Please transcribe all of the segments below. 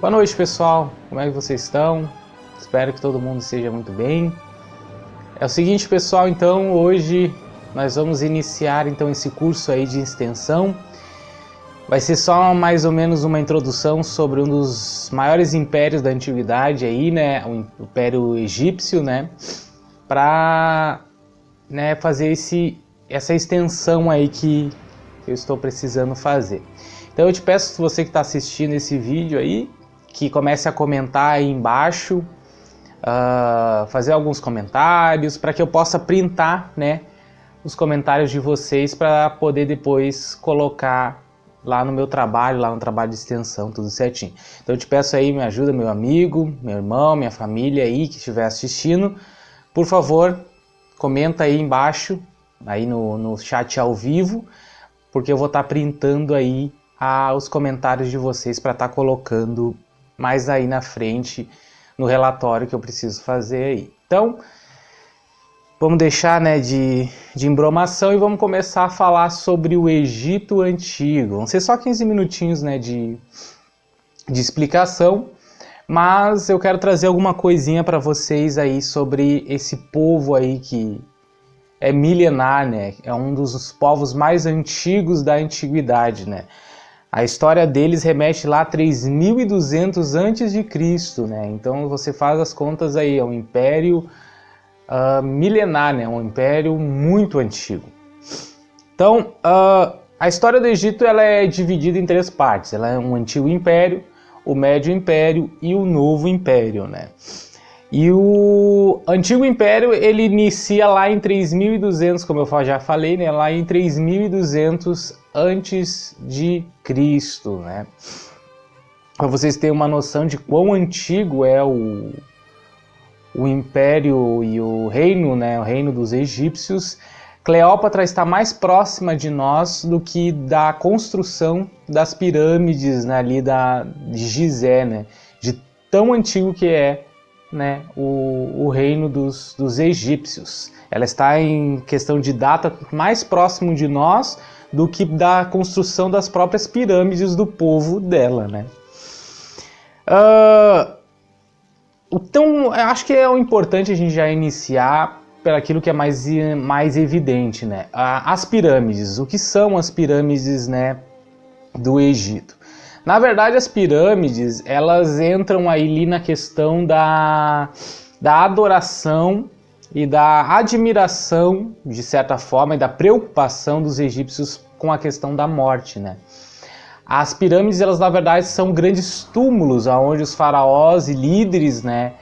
Boa noite, pessoal. Como é que vocês estão? Espero que todo mundo esteja muito bem. É o seguinte, pessoal, então hoje nós vamos iniciar então esse curso aí de extensão. Vai ser só mais ou menos uma introdução sobre um dos maiores impérios da antiguidade aí, né, o Império Egípcio, né, para fazer essa extensão aí que eu estou precisando fazer. Então eu te peço, você que está assistindo esse vídeo aí, que comece a comentar aí embaixo, fazer alguns comentários, para que eu possa printar, né, os comentários de vocês para poder depois colocar lá no meu trabalho, lá no trabalho de extensão, tudo certinho. Então eu te peço aí, me ajuda, meu amigo, meu irmão, minha família aí que estiver assistindo, por favor, comenta aí embaixo, aí no chat ao vivo, porque eu vou estar printando aí os comentários de vocês para estar colocando mais aí na frente no relatório que eu preciso fazer aí. Então, vamos deixar, né, de embromação e vamos começar a falar sobre o Egito Antigo. Vão ser só 15 minutinhos, né, de explicação, mas eu quero trazer alguma coisinha para vocês aí sobre esse povo aí que é milenar, né? É um dos povos mais antigos da antiguidade, né? A história deles remete lá a 3.200 a.C., né? Então você faz as contas aí, é um império milenar, né? Um império muito antigo. Então, a história do Egito ela é dividida em três partes. Ela é um antigo império, o médio império e o novo império, né? E o antigo império ele inicia lá em 3.200, como eu já falei, né? Lá em 3.200 antes de Cristo, né? Para vocês terem uma noção de quão antigo é o império e o reino, né? O reino dos egípcios. Cleópatra está mais próxima de nós do que da construção das pirâmides, né, ali de Gizé, né? De tão antigo que é, né, o reino dos egípcios. Ela está em questão de data mais próximo de nós do que da construção das próprias pirâmides do povo dela, né? Então, acho que é o importante a gente já iniciar pelaquilo que é mais evidente, né? As pirâmides. O que são as pirâmides, né, do Egito? Na verdade, as pirâmides, elas entram aí na questão da adoração e da admiração, de certa forma, e da preocupação dos egípcios com a questão da morte, né? As pirâmides, elas na verdade são grandes túmulos onde os faraós e líderes, né,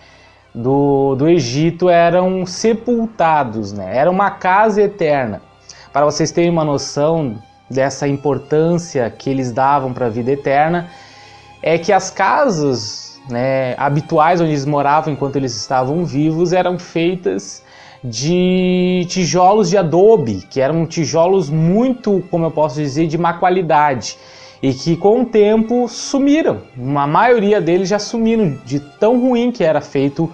do Egito eram sepultados, né? Era uma casa eterna. Para vocês terem uma noção dessa importância que eles davam para a vida eterna, é que as casas, né, habituais onde eles moravam enquanto eles estavam vivos eram feitas de tijolos de adobe, que eram tijolos muito, como eu posso dizer, de má qualidade, e que com o tempo sumiram. A maioria deles já sumiram de tão ruim que era feito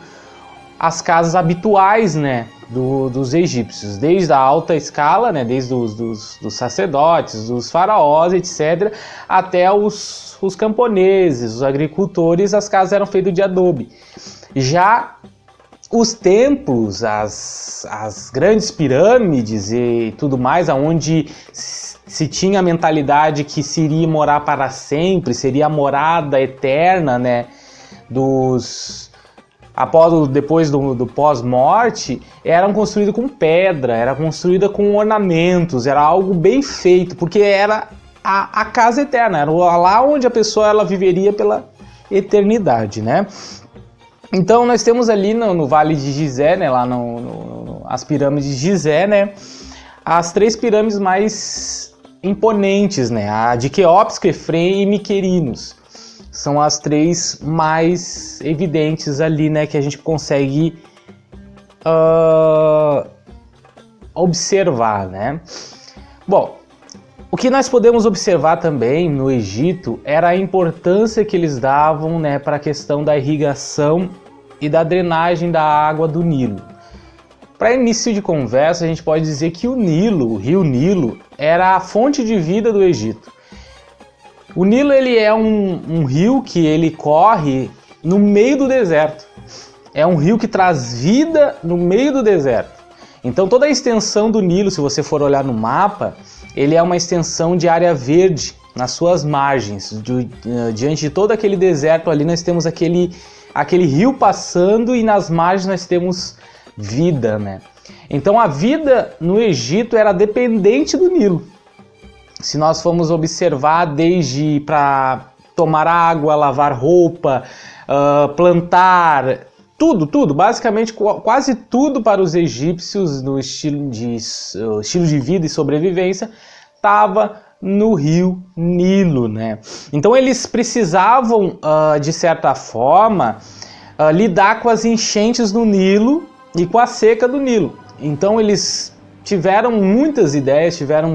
as casas habituais, né, dos egípcios, desde a alta escala, né, desde dos sacerdotes, dos faraós, etc., até os camponeses, os agricultores, as casas eram feitas de adobe. Já os templos, as grandes pirâmides e tudo mais, onde se tinha a mentalidade que se iria morar para sempre, seria a morada eterna, né, depois do pós-morte, eram construídas com pedra, era construída com ornamentos, era algo bem feito, porque era a casa eterna, era lá onde a pessoa ela viveria pela eternidade, né? Então nós temos ali no Vale de Gizé, né, lá as pirâmides de Gizé, né, as três pirâmides mais imponentes, né, a de Quéops, Quefren e Miquerinos. São as três mais evidentes ali, né, que a gente consegue observar, né? Bom, o que nós podemos observar também no Egito era a importância que eles davam, né, para a questão da irrigação e da drenagem da água do Nilo. Para início de conversa, a gente pode dizer que o rio Nilo, era a fonte de vida do Egito. O Nilo ele é um rio que ele corre no meio do deserto. É um rio que traz vida no meio do deserto. Então toda a extensão do Nilo, se você for olhar no mapa, ele é uma extensão de área verde nas suas margens. Diante de todo aquele deserto ali, nós temos aquele rio passando e nas margens nós temos vida, né? Então a vida no Egito era dependente do Nilo. Se nós formos observar, desde para tomar água, lavar roupa, plantar, tudo, basicamente quase tudo para os egípcios no estilo de vida e sobrevivência estava no rio Nilo, né? Então eles precisavam, de certa forma, lidar com as enchentes do Nilo e com a seca do Nilo. Então eles tiveram muitas ideias, tiveram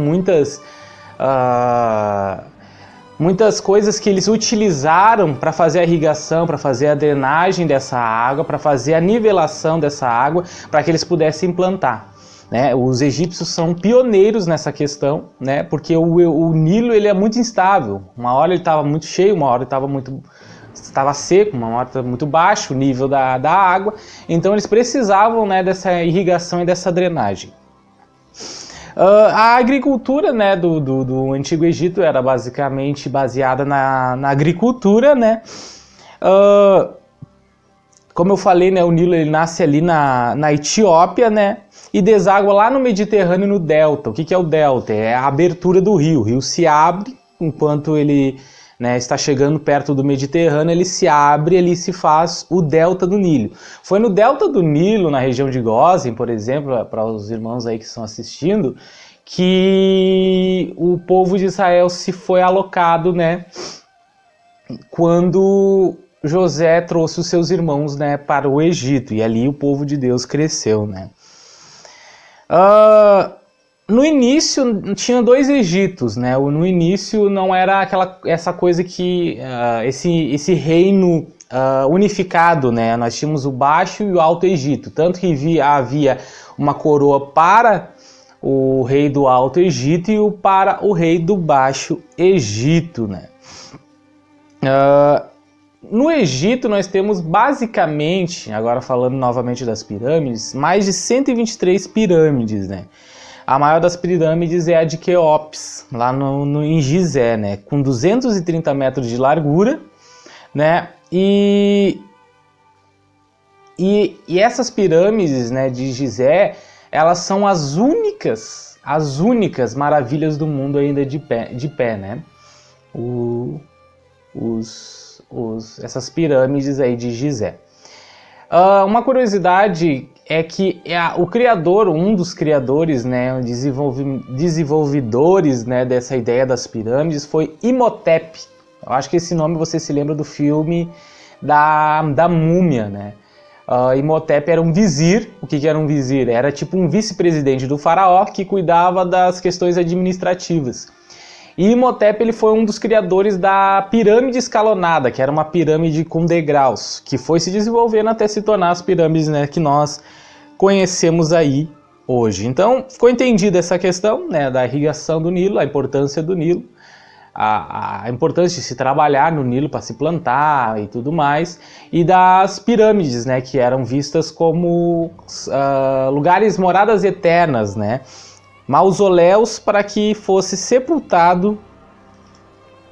muitas coisas que eles utilizaram para fazer a irrigação, para fazer a drenagem dessa água, para fazer a nivelação dessa água, para que eles pudessem plantar, né? Os egípcios são pioneiros nessa questão, né? Porque o Nilo ele é muito instável. Uma hora ele estava muito cheio, uma hora ele estava seco, uma hora estava muito baixo o nível da água. Então eles precisavam, né, dessa irrigação e dessa drenagem. A agricultura, né, do Antigo Egito era basicamente baseada na agricultura, né? Como eu falei, né, o Nilo ele nasce ali na Etiópia, né? E deságua lá no Mediterrâneo, no delta. O que é o delta? É a abertura do rio. O rio se abre enquanto ele, né, está chegando perto do Mediterrâneo, ele se abre e ali se faz o delta do Nilo. Foi no delta do Nilo, na região de Gósen, por exemplo, para os irmãos aí que estão assistindo, que o povo de Israel se foi alocado, né, quando José trouxe os seus irmãos, né, para o Egito, e ali o povo de Deus cresceu, né. No início tinha dois Egitos, né? No início não era essa coisa que esse reino unificado, né? Nós tínhamos o Baixo e o Alto Egito, tanto que havia uma coroa para o rei do Alto Egito e para o rei do Baixo Egito, né? No Egito nós temos basicamente, agora falando novamente das pirâmides, mais de 123 pirâmides, né? A maior das pirâmides é a de Quéops, lá em Gizé, né? Com 230 metros de largura, né? E essas pirâmides, né, de Gizé, elas são as únicas maravilhas do mundo ainda de pé, né? Essas pirâmides aí de Gizé. Uma curiosidade é que o criador, um dos criadores, né, desenvolvedores, né, dessa ideia das pirâmides foi Imhotep. Eu acho que esse nome você se lembra do filme da Múmia, né? Imhotep era um vizir. O que era um vizir? Era tipo um vice-presidente do faraó que cuidava das questões administrativas. E Imhotep ele foi um dos criadores da pirâmide escalonada, que era uma pirâmide com degraus, que foi se desenvolvendo até se tornar as pirâmides, né, que nós conhecemos aí hoje. Então, ficou entendida essa questão, né, da irrigação do Nilo, a importância do Nilo, a importância de se trabalhar no Nilo para se plantar e tudo mais, e das pirâmides, né, que eram vistas como lugares, moradas eternas, né, mausoléus para que fosse sepultado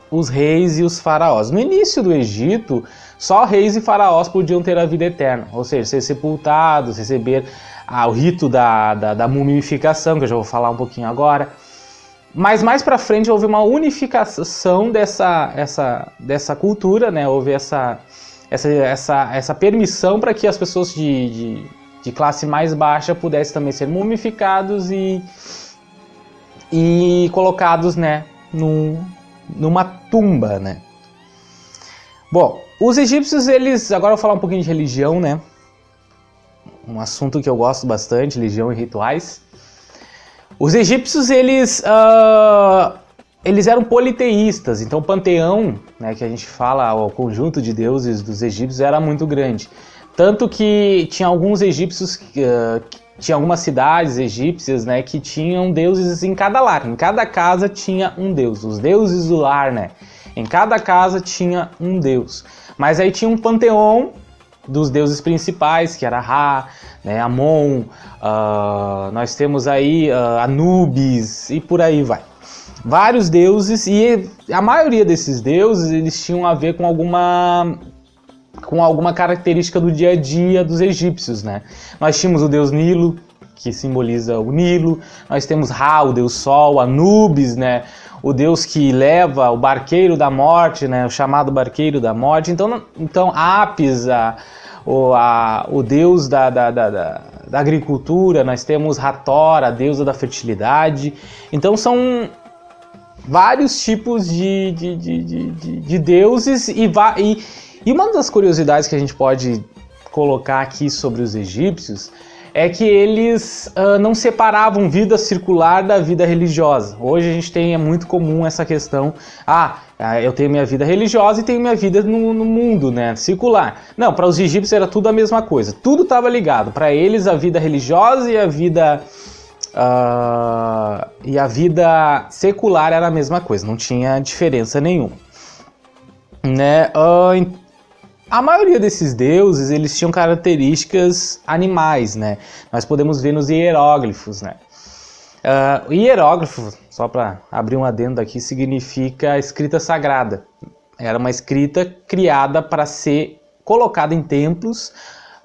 os reis e os faraós. No início do Egito, só reis e faraós podiam ter a vida eterna, ou seja, ser sepultados, receber o rito da mumificação, que eu já vou falar um pouquinho agora. Mas mais para frente houve uma unificação dessa cultura, né? Houve essa permissão para que as pessoas de classe mais baixa pudessem também ser mumificados e colocados, né, numa tumba, né. Bom, os egípcios, agora eu vou falar um pouquinho de religião, né, um assunto que eu gosto bastante, religião e rituais. Os egípcios, eles eram politeístas, então o panteão, né, que a gente fala, o conjunto de deuses dos egípcios era muito grande. Tanto que tinha alguns egípcios, tinha algumas cidades egípcias, né, que tinham deuses em cada lar, em cada casa tinha um deus, os deuses do lar, né, Em cada casa tinha um deus. Mas aí tinha um panteão dos deuses principais, que era Ra, né, Amon, nós temos aí Anubis e por aí vai. Vários deuses, e a maioria desses deuses eles tinham a ver com alguma característica do dia a dia dos egípcios, né? Nós tínhamos o deus Nilo, que simboliza o Nilo, nós temos Ra, o deus Sol, Anubis, né? O deus que leva o barqueiro da morte, né? O chamado barqueiro da morte. Então Apis, o deus da agricultura, nós temos Hathor, a deusa da fertilidade. Então são vários tipos de deuses e uma das curiosidades que a gente pode colocar aqui sobre os egípcios é que eles não separavam vida circular da vida religiosa. Hoje a gente é muito comum essa questão, eu tenho minha vida religiosa e tenho minha vida no mundo, né, circular. Não, para os egípcios era tudo a mesma coisa, tudo estava ligado. Para eles a vida religiosa e a vida secular era a mesma coisa, não tinha diferença nenhuma, né? A maioria desses deuses, eles tinham características animais, né? Nós podemos ver nos hieróglifos, né? Hieróglifo, só para abrir um adendo aqui, significa escrita sagrada. Era uma escrita criada para ser colocada em templos,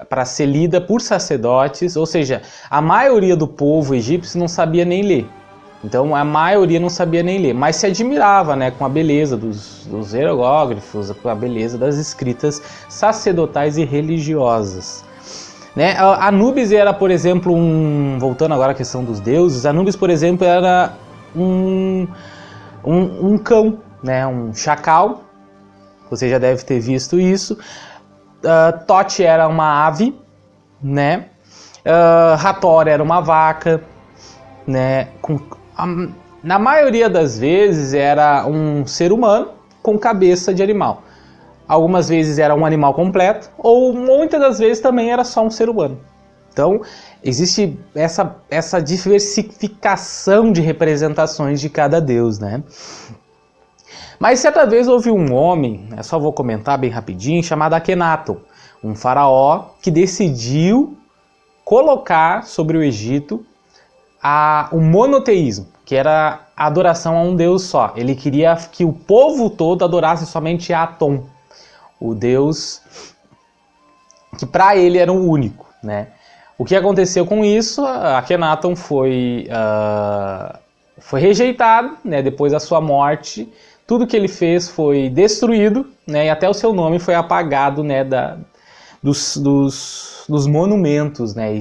para ser lida por sacerdotes, ou seja, a maioria do povo egípcio não sabia nem ler. Então a maioria não sabia nem ler, mas se admirava, né, com a beleza dos hieróglifos, com a beleza das escritas sacerdotais e religiosas. Né? Anubis era, por exemplo, voltando agora à questão dos deuses, Anubis, por exemplo, era um cão, né, um chacal, você já deve ter visto isso. Tote era uma ave, né? Hathor era uma vaca, né? Na maioria das vezes era um ser humano com cabeça de animal. Algumas vezes era um animal completo, ou muitas das vezes também era só um ser humano. Então, existe essa diversificação de representações de cada deus, né? Mas certa vez houve um homem, só vou comentar bem rapidinho, chamado Akhenaton, um faraó que decidiu colocar sobre o Egito o monoteísmo, que era a adoração a um deus só. Ele queria que o povo todo adorasse somente a Atom, o deus que para ele era o único, né? O que aconteceu com isso? Akhenaton foi rejeitado, né? Depois da sua morte, tudo que ele fez foi destruído, né? E até o seu nome foi apagado, né? Dos monumentos, né?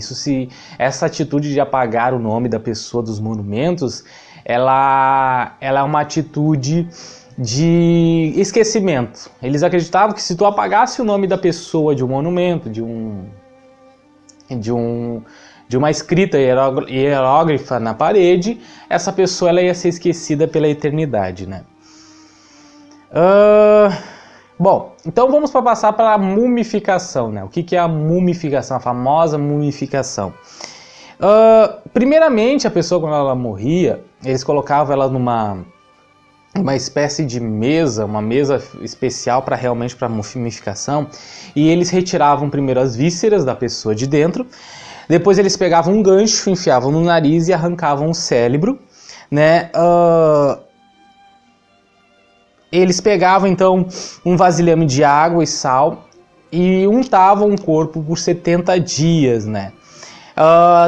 Essa atitude de apagar o nome da pessoa dos monumentos, ela é uma atitude de esquecimento. Eles acreditavam que se tu apagasse o nome da pessoa de um monumento, de uma escrita hieróglifa na parede, essa pessoa ela ia ser esquecida pela eternidade, né? Bom, então vamos passar para a mumificação, né? O que é a mumificação, a famosa mumificação? Primeiramente, a pessoa quando ela morria, eles colocavam ela numa espécie de mesa, uma mesa especial realmente para mumificação, e eles retiravam primeiro as vísceras da pessoa de dentro, depois eles pegavam um gancho, enfiavam no nariz e arrancavam o cérebro, né? Eles pegavam então um vasilhame de água e sal e untavam o corpo por 70 dias, né?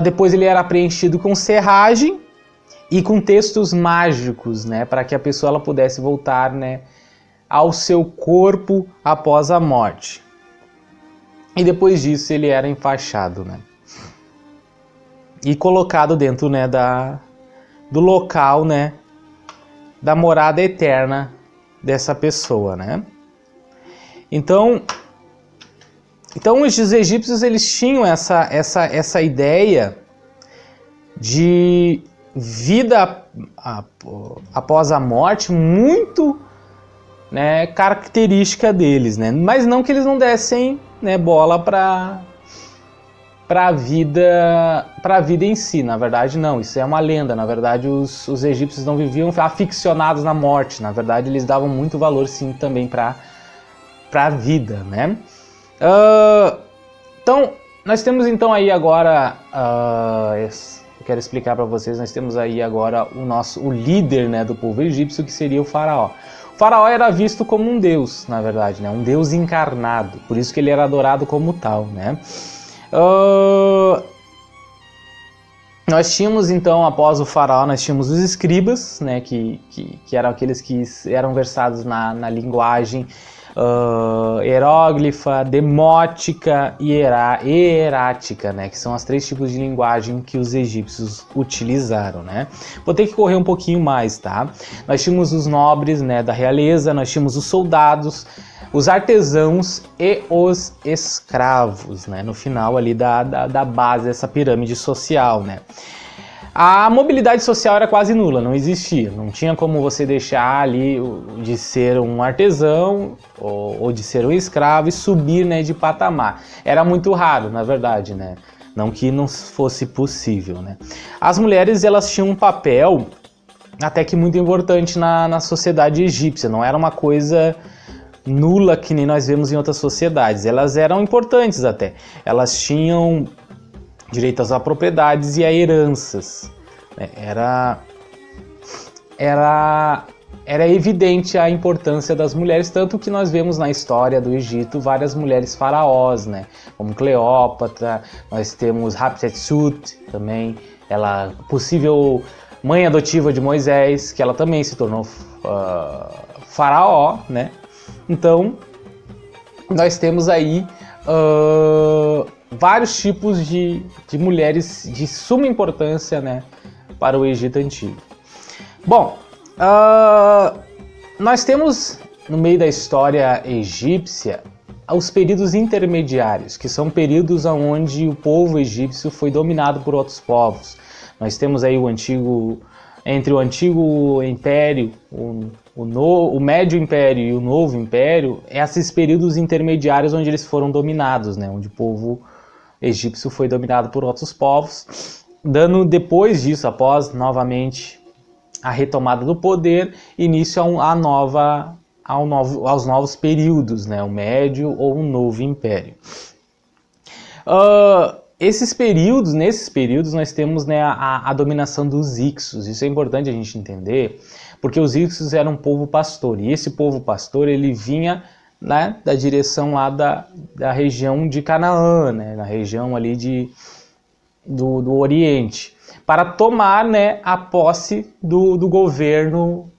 Depois ele era preenchido com serragem e com textos mágicos, né? Para que a pessoa ela pudesse voltar, né, ao seu corpo após a morte. E depois disso ele era enfaixado, né? E colocado dentro, né, do local, né, da morada eterna dessa pessoa, né? Então os egípcios eles tinham essa ideia de vida após a morte muito, né, característica deles, né? Mas não que eles não dessem, né, bola para para a vida em si. Na verdade, não, isso é uma lenda. Na verdade, os egípcios não viviam aficionados na morte. Na verdade, eles davam muito valor, sim, também para a vida, né? Então, nós temos então aí agora, eu quero explicar para vocês, nós temos aí agora o líder, né, do povo egípcio, que seria o faraó. O faraó era visto como um deus, na verdade, né, um deus encarnado, por isso que ele era adorado como tal, né. Nós tínhamos então, após o faraó, nós tínhamos os escribas, né, que eram aqueles que eram versados na linguagem hieróglifa, demótica e hierática, né, que são os 3 tipos de linguagem que os egípcios utilizaram, né. Vou ter que correr um pouquinho mais, tá? Nós tínhamos os nobres, né, da realeza, nós tínhamos os soldados, os artesãos e os escravos, né, no final ali da base dessa pirâmide social, né. A mobilidade social era quase nula, não existia, não tinha como você deixar ali de ser um artesão ou de ser um escravo e subir, né, de patamar. Era muito raro, na verdade, né, não que não fosse possível, né. As mulheres, elas tinham um papel até que muito importante na sociedade egípcia, não era uma coisa nula que nem nós vemos em outras sociedades, elas eram importantes até, elas tinham direitos a propriedades e a heranças. Era evidente a importância das mulheres, tanto que nós vemos na história do Egito várias mulheres faraós, né? Como Cleópatra, nós temos Hatshepsut também, ela possível mãe adotiva de Moisés, que ela também se tornou faraó, né? Então, nós temos aí vários tipos de mulheres de suma importância, né, para o Egito Antigo. Bom, nós temos no meio da história egípcia os períodos intermediários, que são períodos onde o povo egípcio foi dominado por outros povos. Nós temos aí entre o antigo império, o médio império e o novo império, esses períodos intermediários onde eles foram dominados, né, onde o povo egípcio foi dominado por outros povos, dando depois disso, após novamente a retomada do poder, início aos novos períodos, né, o médio ou o novo império. Nesses períodos nós temos, né, a dominação dos Hyksos. Isso é importante a gente entender, porque os Hyksos eram um povo pastor, e esse povo pastor ele vinha, né, da direção lá da região de Canaã, né, na região ali do Oriente, para tomar, né, a posse do governo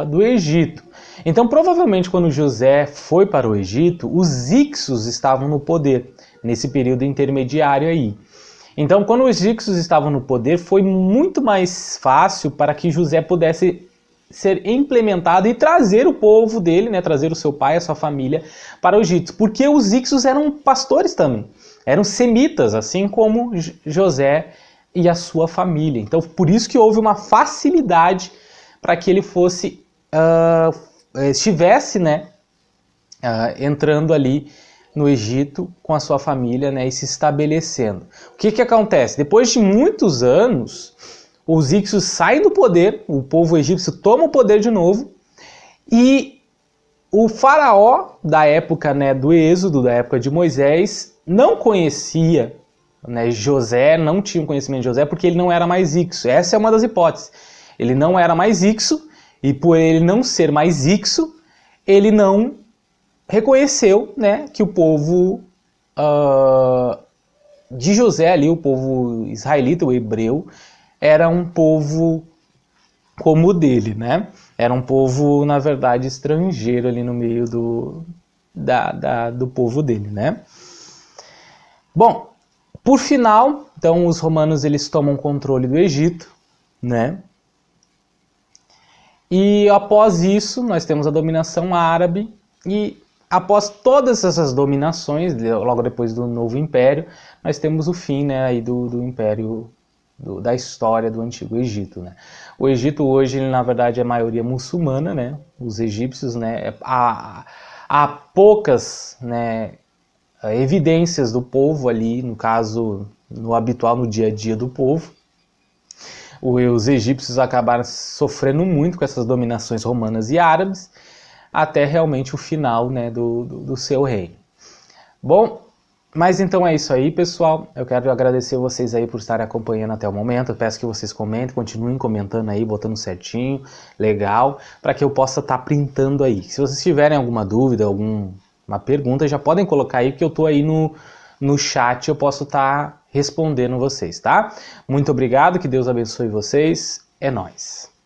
do Egito. Então, provavelmente, quando José foi para o Egito, os Hyksos estavam no poder, nesse período intermediário aí. Então, quando os Hyksos estavam no poder, foi muito mais fácil para que José pudesse ser implementado e trazer o povo dele, né, trazer o seu pai, a sua família para o Egito, porque os Hyksos eram pastores também, eram semitas, assim como José e a sua família. Então, por isso que houve uma facilidade para que ele estivesse, né, entrando ali no Egito com a sua família, né, e se estabelecendo. O que acontece? Depois de muitos anos, os Hyksos saem do poder, o povo egípcio toma o poder de novo, e o faraó da época, né, do Êxodo, da época de Moisés, não conhecia, né, José, não tinha conhecimento de José porque ele não era mais Hykso. Essa é uma das hipóteses. Ele não era mais Hykso, e por ele não ser mais Hykso, ele não reconheceu, né, que o povo de José ali, o povo israelita, o hebreu, era um povo como o dele, né? Era um povo, na verdade, estrangeiro ali no meio do povo dele, né? Bom, por final, então os romanos eles tomam controle do Egito, né? E após isso, nós temos a dominação árabe, e após todas essas dominações, logo depois do Novo Império, nós temos o fim, né, aí do Império, da história do Antigo Egito, né? O Egito hoje, ele, na verdade, é a maioria muçulmana, né? Os egípcios, né? Há poucas, né, evidências do povo ali, no caso, no habitual, no dia a dia do povo. Os egípcios acabaram sofrendo muito com essas dominações romanas e árabes, até realmente o final, né, do seu reino. Bom, mas então é isso aí, pessoal. Eu quero agradecer vocês aí por estarem acompanhando até o momento. Eu peço que vocês comentem, continuem comentando aí, botando certinho, legal, para que eu possa estar printando aí. Se vocês tiverem alguma dúvida, alguma pergunta, já podem colocar aí, porque eu estou aí no chat, eu posso estar respondendo vocês, tá? Muito obrigado, que Deus abençoe vocês. É nóis!